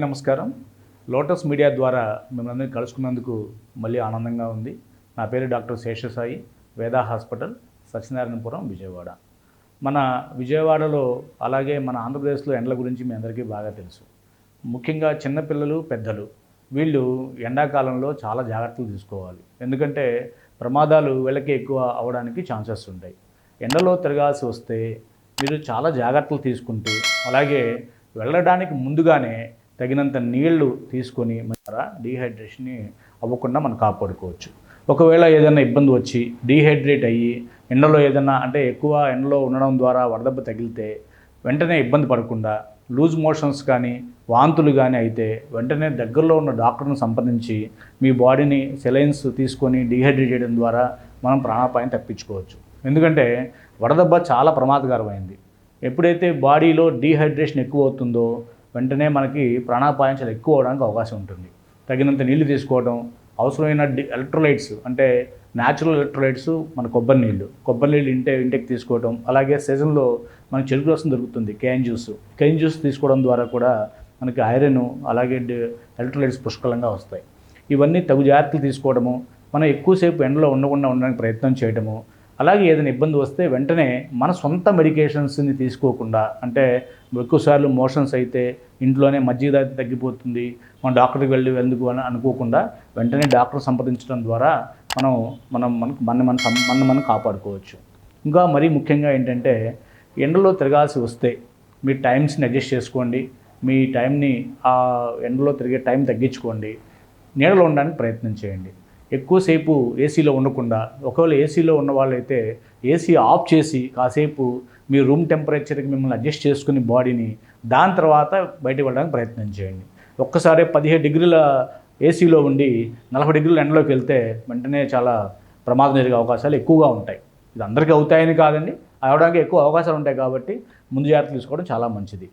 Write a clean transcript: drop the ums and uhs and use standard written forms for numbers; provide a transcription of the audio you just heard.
నమస్కారం. Lotus media ద్వారా మిమ్మల్ని కలుసుకున్నందుకు మళ్ళీ ఆనందంగా ఉంది. నా పేరు డాక్టర్ శేషసాయి, వేదా హాస్పిటల్, సత్యనారాయణపురం, విజయవాడ. మన విజయవాడలో అలాగే మన ఆంధ్రప్రదేశ్లో ఎండల గురించి మీ అందరికీ బాగా తెలుసు. ముఖ్యంగా చిన్నపిల్లలు, పెద్దలు వీళ్ళు ఎండాకాలంలో చాలా జాగ్రత్తలు తీసుకోవాలి. ఎందుకంటే ప్రమాదాలు వీళ్ళకి ఎక్కువ అవ్వడానికి ఛాన్సెస్ ఉంటాయి. ఎండలో తిరగాల్సి వస్తే మీరు చాలా జాగ్రత్తలు తీసుకుంటూ, అలాగే వెళ్ళడానికి ముందుగానే తగినంత నీళ్లు తీసుకొని డీహైడ్రేషన్ని అవ్వకుండా మనం కాపాడుకోవచ్చు. ఒకవేళ ఏదైనా ఇబ్బంది వచ్చి డీహైడ్రేట్ అయ్యి ఎండలో ఏదైనా అంటే ఎక్కువ ఎండలో ఉండడం ద్వారా వడదెబ్బ తగిలితే వెంటనే ఇబ్బంది పడకుండా లూజ్ మోషన్స్ కానీ వాంతులు కానీ అయితే వెంటనే దగ్గరలో ఉన్న డాక్టర్ని సంప్రదించి మీ బాడీని సెలైన్స్ తీసుకొని డీహైడ్రేట్ చేయడం ద్వారా మనం ప్రాణాపాయం తప్పించుకోవచ్చు. ఎందుకంటే వడదెబ్బ చాలా ప్రమాదకరమైంది. ఎప్పుడైతే బాడీలో డీహైడ్రేషన్ ఎక్కువ అవుతుందో వెంటనే మనకి ప్రాణాపాయం చాలా ఎక్కువ అవడానికి అవకాశం ఉంటుంది. తగినంత నీళ్లు తీసుకోవడం, అవసరమైన ఎలక్ట్రోలైట్స్ అంటే న్యాచురల్ ఎలక్ట్రోలైట్స్ మన కొబ్బరి నీళ్ళు ఇంటెక్ తీసుకోవడం, అలాగే సీజన్లో మనకి చెరుకు రసం దొరుకుతుంది, కేన్ జ్యూస్ తీసుకోవడం ద్వారా కూడా మనకి ఐరన్ అలాగే ఎలక్ట్రోలైట్స్ పుష్కలంగా వస్తాయి. ఇవన్నీ తగు జాగ్రత్తలు తీసుకోవడము, మనం ఎక్కువసేపు ఎండలో ఉండడానికి ప్రయత్నం చేయడము, అలాగే ఏదైనా ఇబ్బంది వస్తే వెంటనే మన సొంత మెడికేషన్స్ని తీసుకోకుండా, అంటే ఎక్కువసార్లు మోషన్స్ అయితే ఇంట్లోనే మజ్జిగ తగ్గిపోతుంది, మనం డాక్టర్కి వెళ్ళి ఎందుకు అని అనుకోకుండా వెంటనే డాక్టర్ సంప్రదించడం ద్వారా మనం కాపాడుకోవచ్చు. ఇంకా మరీ ముఖ్యంగా ఏంటంటే ఎండలో తిరగాల్సి వస్తే మీ టైమ్స్ని అడ్జస్ట్ చేసుకోండి. మీ టైంని ఆ ఎండలో తిరిగే టైం తగ్గించుకోండి. నీడలో ఉండడానికి ప్రయత్నం చేయండి. ఎక్కువసేపు ఏసీలో ఉండకుండా, ఒకవేళ ఏసీలో ఉన్న వాళ్ళైతే ఏసీ ఆఫ్ చేసి కాసేపు మీ రూమ్ టెంపరేచర్కి మిమ్మల్ని అడ్జస్ట్ చేసుకుని బాడీని, దాని తర్వాత బయటకు వెళ్ళడానికి ప్రయత్నం చేయండి. ఒక్కసారి 17 డిగ్రీల ఏసీలో ఉండి 40 డిగ్రీల ఎండలోకి వెళ్తే వెంటనే చాలా ప్రమాదం జరిగే అవకాశాలు ఎక్కువగా ఉంటాయి. ఇది అందరికీ అవుతాయని కాదండి, అవడానికి ఎక్కువ అవకాశాలు ఉంటాయి. కాబట్టి ముందు జాగ్రత్తలు తీసుకోవడం చాలా మంచిది.